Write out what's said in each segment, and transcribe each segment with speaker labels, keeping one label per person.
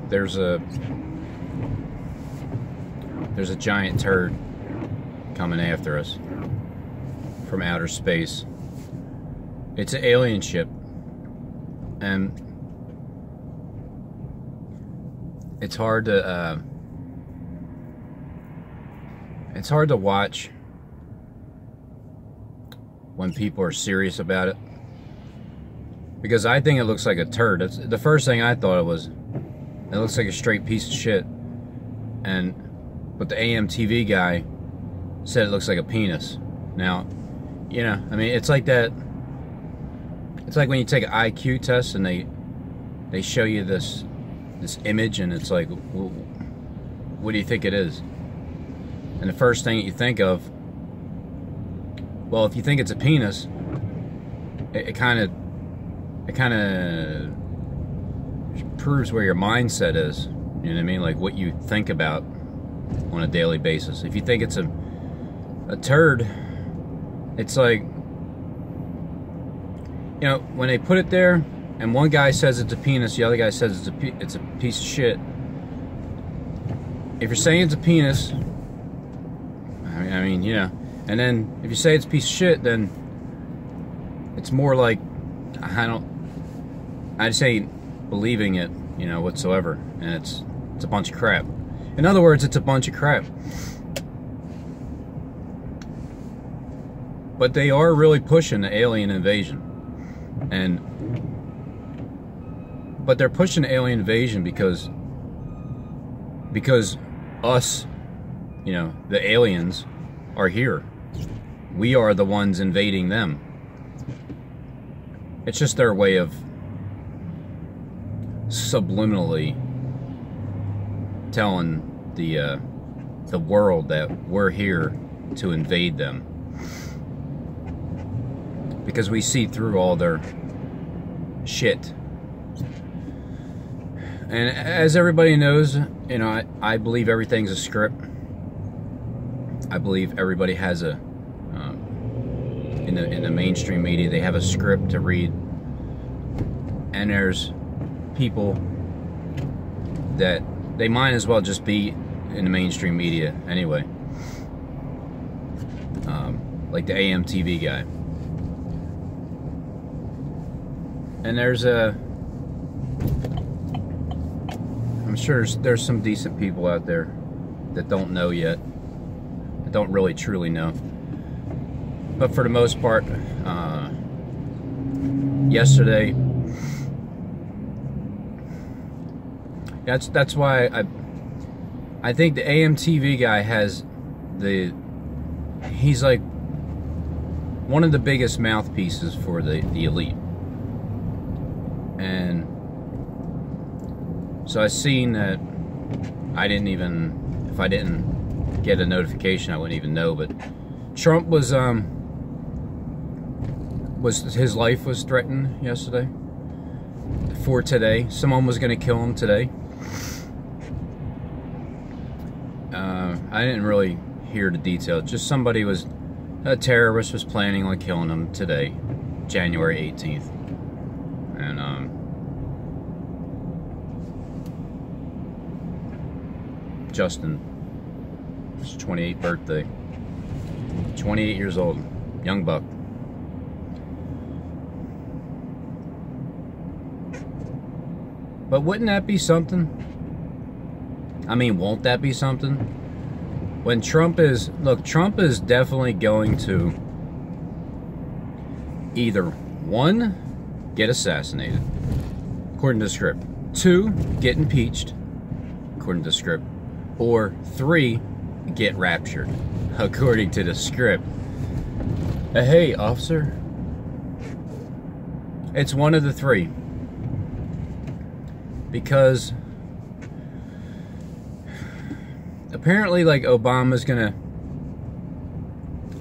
Speaker 1: there's a giant turd coming after us from outer space. It's an alien ship, and it's hard to watch when people are serious about it, because I think it looks like a turd. That's the first thing I thought it was. It looks like a straight piece of shit, but the AMTV guy said it looks like a penis. Now, you know, I mean, it's like that. It's like when you take an IQ test and they show you this image, and it's like, what do you think it is? And the first thing that you think of, well, if you think it's a penis, it kind of proves where your mindset is. You know what I mean? Like what you think about on a daily basis. If you think it's a turd, it's like, you know, when they put it there and one guy says it's a penis, the other guy says it's a piece of shit. If you're saying it's a penis, I mean, you know, and then if you say it's a piece of shit, then it's more like, I just ain't believing it, you know, whatsoever, and it's a bunch of crap. In other words, it's a bunch of crap. But they are really pushing the alien invasion, but they're pushing the alien invasion because us, you know, the aliens are here. We are the ones invading them. It's just their way of subliminally telling the world that we're here to invade them, because we see through all their shit. And as everybody knows, you know, I believe everything's a script. I believe everybody has a in the mainstream media, they have a script to read, and there's people that they might as well just be in the mainstream media anyway, like the AMTV guy. And I'm sure there's some decent people out there that don't know yet, that don't really truly know. But for the most part, yesterday, that's why I think the AMTV guy he's like one of the biggest mouthpieces for the elite. And so I seen that, if I didn't get a notification, I wouldn't even know, but Trump was his life was threatened yesterday for today. Someone was going to kill him today. I didn't really hear the details. Just a terrorist was planning on killing him today, January 18th. And Justin, his 28th birthday, 28 years old, young buck. But wouldn't that be something? I mean, won't that be something? When Trump is definitely going to either, 1, get assassinated, according to the script, 2, get impeached, according to the script, or 3, get raptured, according to the script. Hey, officer. It's one of the 3. Because apparently, like, Obama's gonna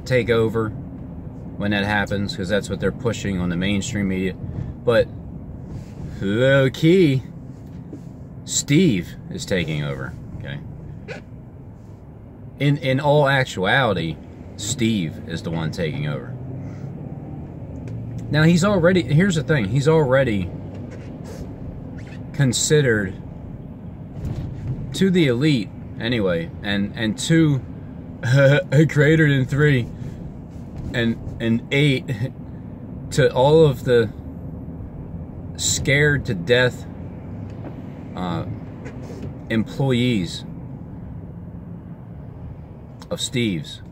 Speaker 1: take over when that happens, because that's what they're pushing on the mainstream media. But low-key, Steve is taking over, okay? In all actuality, Steve is the one taking over. Now, here's the thing, he's already considered to the elite anyway, and to greater than 3 and 8 to all of the scared to death employees of Steve's.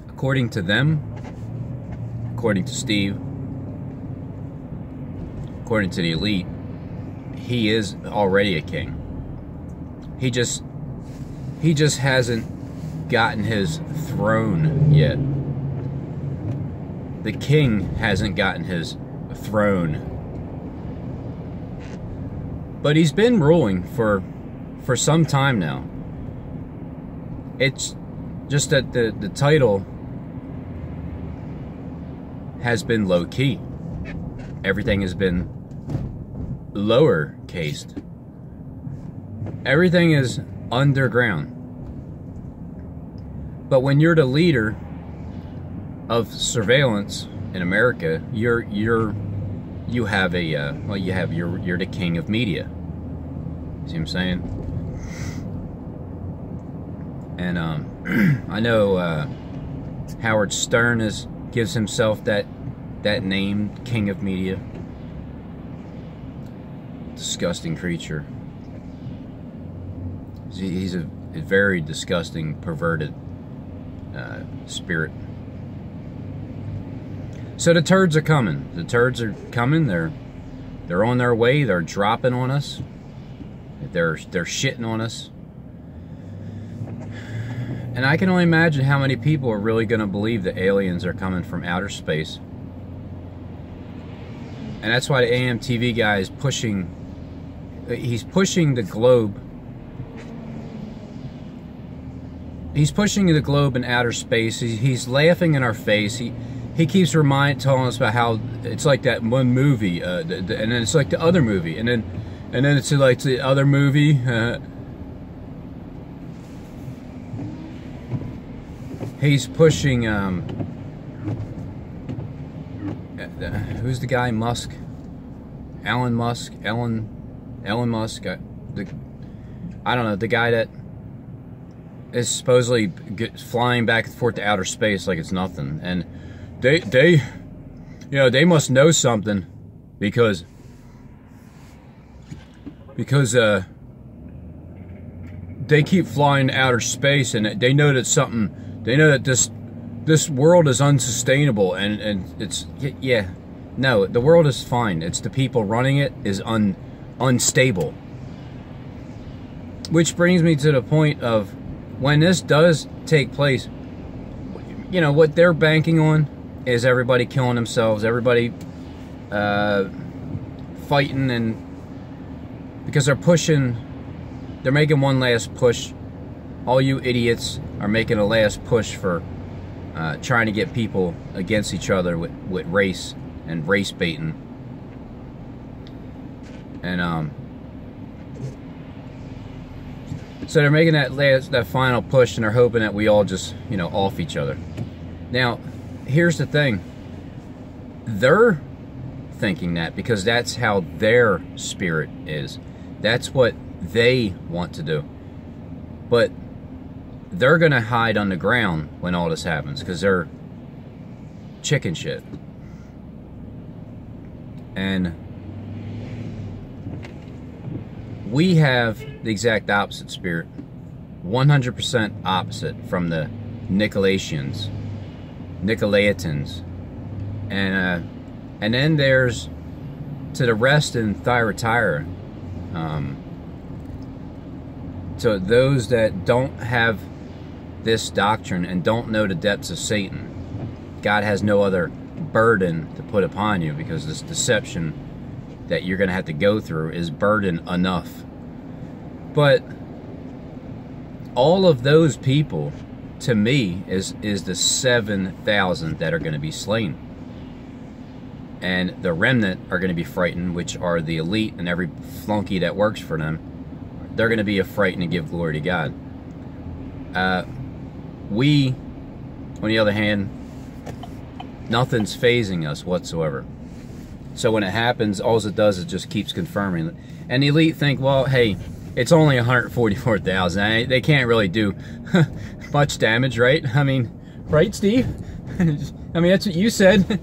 Speaker 1: According to them, according to Steve, according to the elite, he is already a king. He just hasn't gotten his throne yet. The king hasn't gotten his throne. But he's been ruling for some time now. It's just that the title has been low-key. Everything has been lower-cased. Everything is underground. But when you're the leader of surveillance in America, you're the king of media. See what I'm saying? And I know Howard Stern gives himself that name, king of media. Disgusting creature. He's a very disgusting, perverted spirit. So the turds are coming. The turds are coming. They're on their way. They're dropping on us. They're shitting on us. And I can only imagine how many people are really going to believe that aliens are coming from outer space. And that's why the AMTV guy is pushing. He's pushing the globe. He's pushing the globe in outer space. He's laughing in our face. He keeps telling us about how it's like that one movie, and then it's like the other movie, and then it's like the other movie. He's pushing. Who's the guy? Musk. Elon Musk. Elon Musk. I don't know, the guy that is supposedly flying back and forth to outer space like it's nothing, and they must know something because they keep flying to outer space, and they know that something. They know that this world is unsustainable, and it's no, the world is fine. It's the people running it is unstable. Which brings me to the point of when this does take place, you know, what they're banking on is everybody killing themselves, everybody fighting, and because they're making one last push. All you idiots are making a last push for trying to get people against each other with race and race baiting. And so they're making that final push, and they're hoping that we all just, you know, off each other. Now, here's the thing. They're thinking that because that's how their spirit is. That's what they want to do. But they're going to hide on the ground when all this happens because they're chicken shit. And we have the exact opposite spirit. 100% opposite from the Nicolaitans. And then there's to the rest in Thyatira. To those that don't have this doctrine and don't know the depths of Satan, God has no other burden to put upon you, because this deception that you're going to have to go through is burden enough. But all of those people, to me, is the 7,000 that are going to be slain. And the remnant are going to be frightened, which are the elite and every flunky that works for them. They're going to be frightened and give glory to God. We, on the other hand, nothing's phasing us whatsoever. So when it happens, all it does is just keeps confirming. And the elite think, well, hey, it's only 144,000. They can't really do much damage, right? I mean, right, Steve? I mean, that's what you said.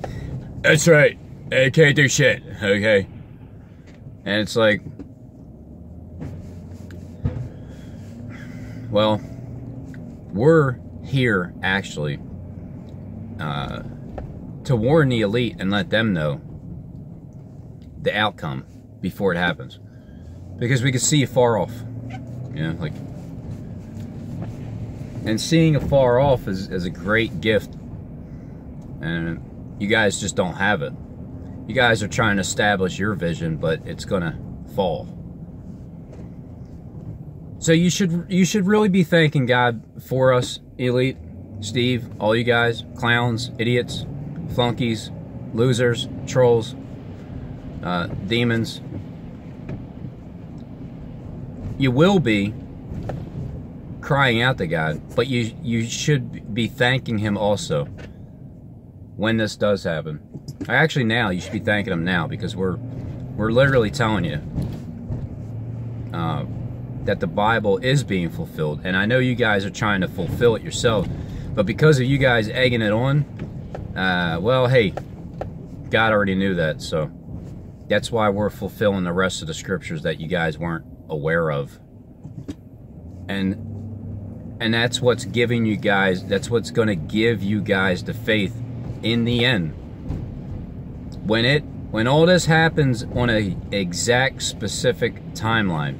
Speaker 1: That's right. They can't do shit, okay? And it's like, well, we're here actually to warn the elite and let them know the outcome before it happens, because we can see afar off, you know, like, and seeing afar off is a great gift, and you guys just don't have it. You guys are trying to establish your vision, but it's gonna fall. So you should really be thanking God for us, elite, Steve, all you guys, clowns, idiots, flunkies, losers, trolls, demons. You will be crying out to God, but you should be thanking Him also when this does happen. Actually, now you should be thanking Him now, because we're literally telling you that the Bible is being fulfilled. And I know you guys are trying to fulfill it yourself, but because of you guys egging it on, well, hey, God already knew that, so that's why we're fulfilling the rest of the scriptures that you guys weren't aware of. And that's what's giving you guys, that's what's going to give you guys the faith in the end. When all this happens on a exact specific timeline,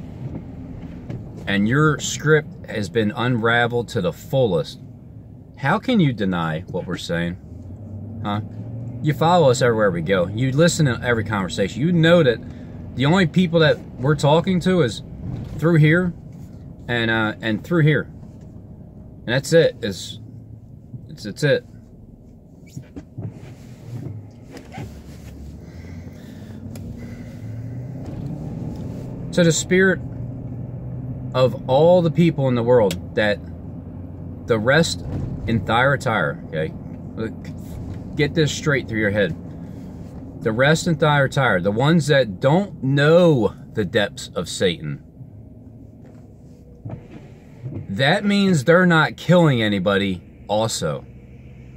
Speaker 1: and your script has been unraveled to the fullest, how can you deny what we're saying? Huh? You follow us everywhere we go. You listen to every conversation. You know that the only people that we're talking to is through here and through here. And that's it. It's it. So the spirit of all the people in the world, that the rest in Thyatira, okay? Get this straight through your head. The rest in Thyatira, the ones that don't know the depths of Satan, that means they're not killing anybody also.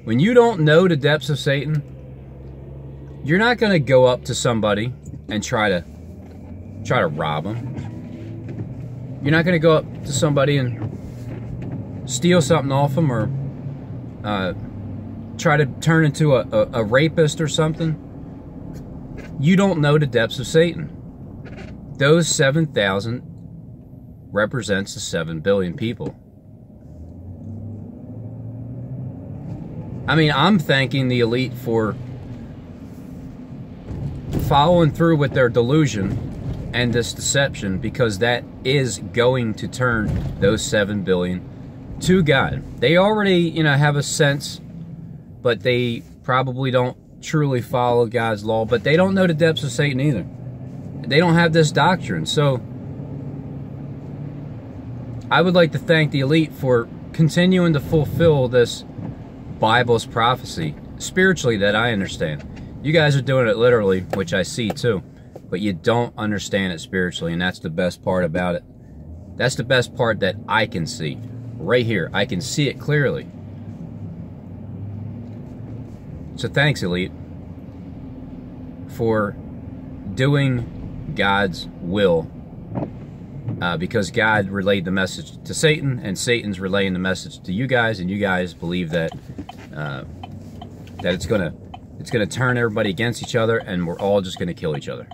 Speaker 1: When you don't know the depths of Satan, you're not going to go up to somebody and try to rob them. You're not going to go up to somebody and steal something off them, or try to turn into a rapist or something. You don't know the depths of Satan. Those 7,000 represents the 7 billion people. I mean, I'm thanking the elite for following through with their delusion and this deception, because that is going to turn those 7 billion to God. They already, you know, have a sense, but they probably don't truly follow God's law, but they don't know the depths of Satan either. They don't have this doctrine. So I would like to thank the elite for continuing to fulfill this Bible's prophecy spiritually that I understand. You guys are doing it literally, which I see too, but you don't understand it spiritually, and that's the best part about it. That's the best part that I can see right here. I can see it clearly. So thanks, elite, for doing God's will, because God relayed the message to Satan, and Satan's relaying the message to you guys, and you guys believe that that it's gonna turn everybody against each other, and we're all just gonna kill each other.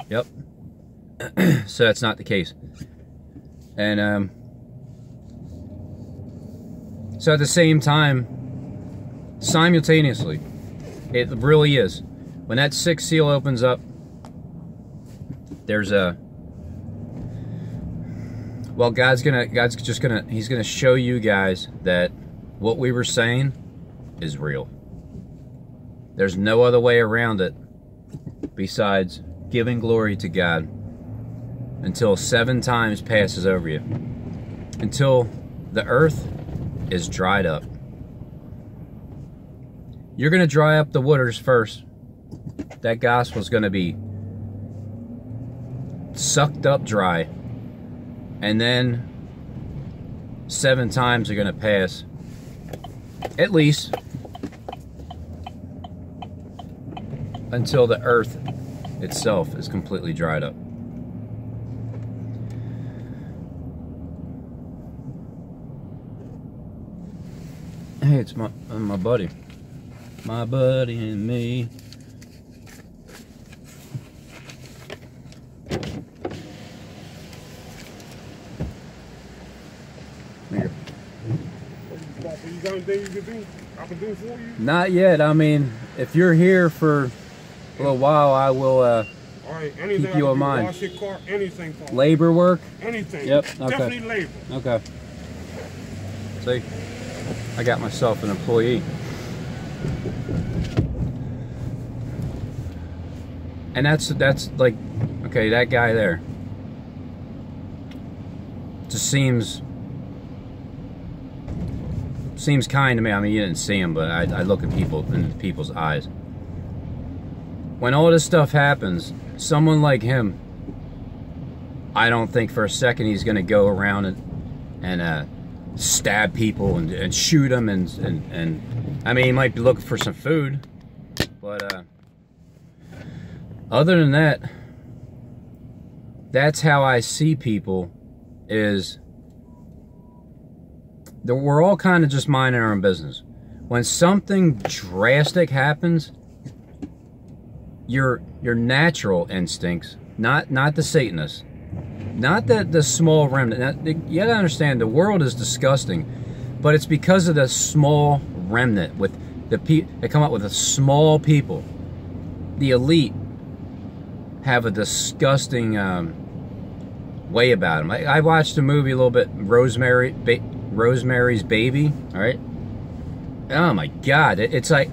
Speaker 1: Yep. So that's not the case. And so at the same time, simultaneously, it really is, when that 6th seal opens up, there's a, well, God's gonna show you guys that what we were saying is real. There's no other way around it besides giving glory to God until 7 times passes over you, until the earth is dried up. You're going to dry up the waters first. That gospel is going to be sucked up dry, and then 7 times are gonna pass, at least, until the earth itself is completely dried up. Hey, it's my buddy. My buddy and me. Here.
Speaker 2: You got anything you can do? I can do for you?
Speaker 1: Not yet. I mean, if you're here for a little while, I will
Speaker 2: all right,
Speaker 1: keep you in mind.
Speaker 2: Wash your car, anything.
Speaker 1: Labor work?
Speaker 2: Anything.
Speaker 1: Yep. Okay.
Speaker 2: Definitely labor.
Speaker 1: Okay. See, I got myself an employee. And that's like, okay, that guy there just seems kind to me. I mean, you didn't see him, but I look at people in people's eyes. When all this stuff happens, someone like him, I don't think for a second he's going to go around and stab people and shoot them and I mean, he might be looking for some food, but other than that, that's how I see people. Is we're all kind of just minding our own business. When something drastic happens, your natural instincts, not the Satanists, not the small remnant. Now, you gotta understand, the world is disgusting, but it's because of the small remnant with the people that come up with the small people. The elite have a disgusting way about them. I watched a movie a little bit, Rosemary's Baby. All right. Oh my God! It's like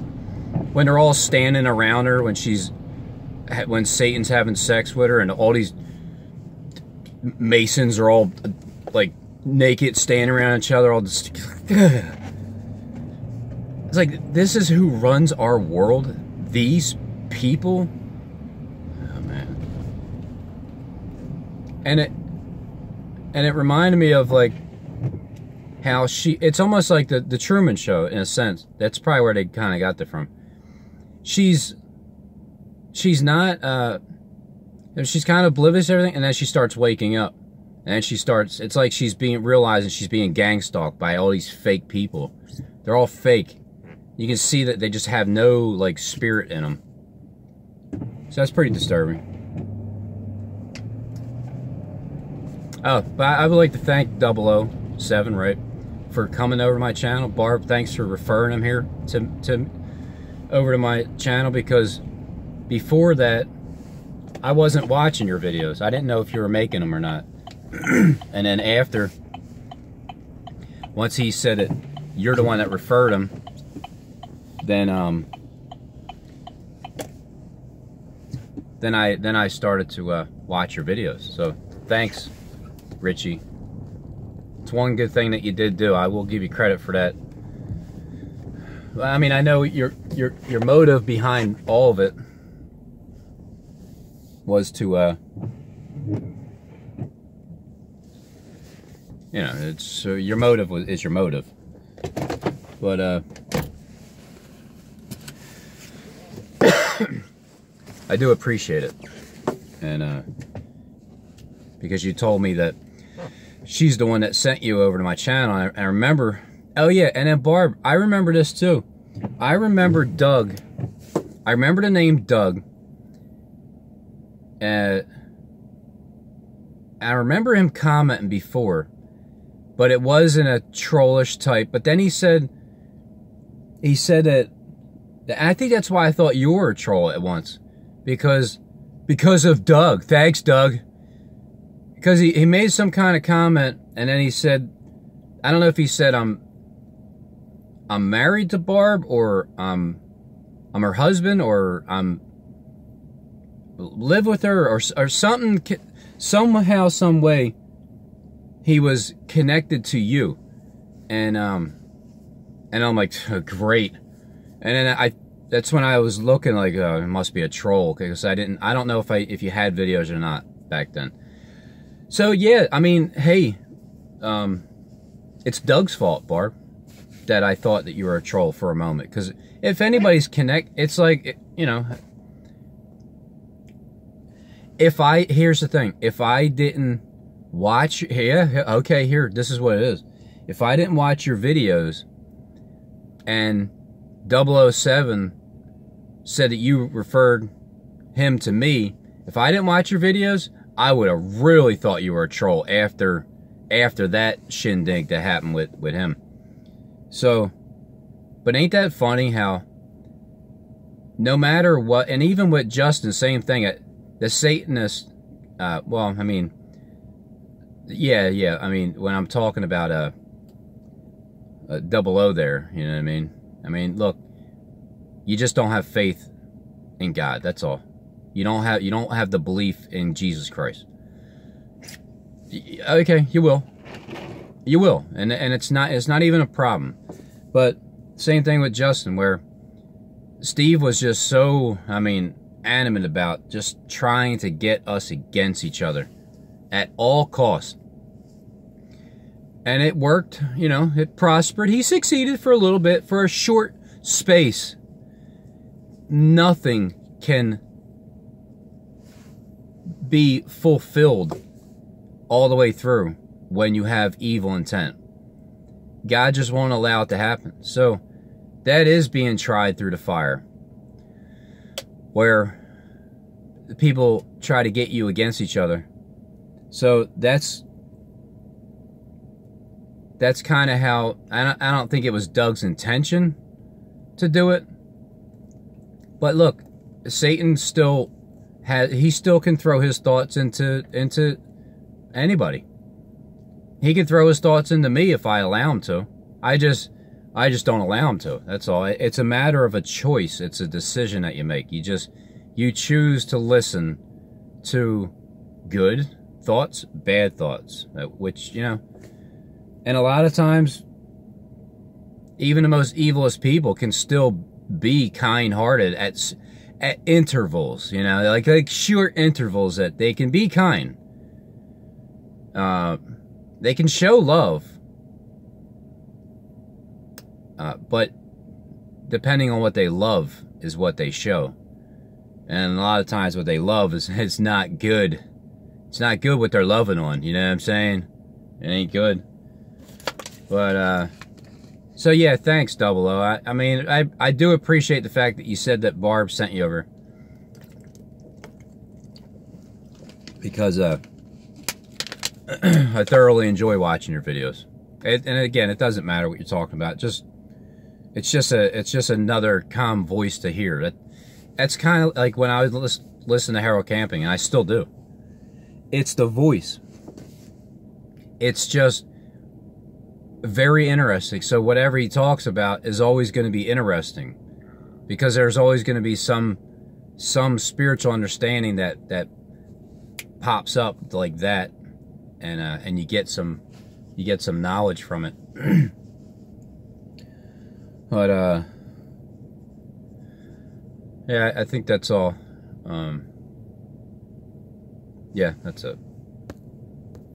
Speaker 1: when they're all standing around her when Satan's having sex with her, and all these Masons are all like naked, standing around each other, all just. It's like, this is who runs our world. These people. Oh man. And it reminded me of like how it's almost like the Truman Show in a sense. That's probably where they kind of got that from. She's not she's kind of oblivious to everything, and then she starts waking up, and then it's like she's realizing she's being gang stalked by all these fake people. They're all fake. You can see that they just have no like spirit in them. So that's pretty disturbing. Oh, but I would like to thank 007, right, for coming over to my channel. Barb, thanks for referring him here over to my channel, because before that, I wasn't watching your videos. I didn't know if you were making them or not. And then after, once he said that you're the one that referred him, then I started to watch your videos. So thanks, Richie. It's one good thing that you did do. I will give you credit for that. I mean, I know your motive behind all of it was to you know, it's your motive is your motive. But I do appreciate it, and because you told me that she's the one that sent you over to my channel. I remember. Oh yeah, and then Barb, I remember this too. I remember Doug. I remember the name Doug. I remember him commenting before, but it wasn't a trollish type. But then he said that I think that's why I thought you were a troll at once, because of Doug. Thanks, Doug. Because he made some kind of comment, and then he said, I don't know if he said I'm married to Barb, or I'm her husband, or I'm live with her, or something. Somehow, some way, he was connected to you, and I'm like, great. And then that's when I was looking like, it must be a troll, because I don't know if you had videos or not back then. So yeah, I mean, hey, it's Doug's fault, Barb, that I thought that you were a troll for a moment. Because if anybody's it's like, you know, here's the thing, if I didn't watch, okay, here, this is what it is. If I didn't watch your videos and 007 said that you referred him to me, if I didn't watch your videos, I would have really thought you were a troll after that shindig that happened with him. So, but ain't that funny how no matter what, and even with Justin, same thing, the Satanist, well, I mean, yeah, I mean, when I'm talking about a 00 there, you know what I mean? I mean, look, you just don't have faith in God, that's all. You don't have the belief in Jesus Christ. Okay, you will. You will. And it's not even a problem. But same thing with Justin, where Steve was just so, I mean, adamant about just trying to get us against each other at all costs. And it worked, you know, it prospered. He succeeded for a little bit, for a short space. Nothing can be fulfilled all the way through when you have evil intent. God just won't allow it to happen. So that is being tried through the fire, where people try to get you against each other. So that's kind of how, I don't think it was Doug's intention to do it. But look, Satan still he still can throw his thoughts into anybody. He can throw his thoughts into me if I allow him to. I just don't allow him to. That's all. It's a matter of a choice. It's a decision that you make. You choose to listen to good thoughts, bad thoughts, which, you know, and a lot of times even the most evilest people can still be kind-hearted at intervals, you know, like short intervals that they can be kind. They can show love, but depending on what they love is what they show. And a lot of times what they love is, it's not good. It's not good what they're loving on, you know what I'm saying? It ain't good. But, so yeah, thanks, 00. I mean, I do appreciate the fact that you said that Barb sent you over. Because, I thoroughly enjoy watching your videos. And again, it doesn't matter what you're talking about. It's just another calm voice to hear. That's kind of like when I was listening to Harold Camping, and I still do. It's the voice. It's just very interesting. So whatever he talks about is always going to be interesting, because there's always going to be some spiritual understanding that pops up like that, and you get some knowledge from it. But yeah, I think that's all. Yeah, that's it.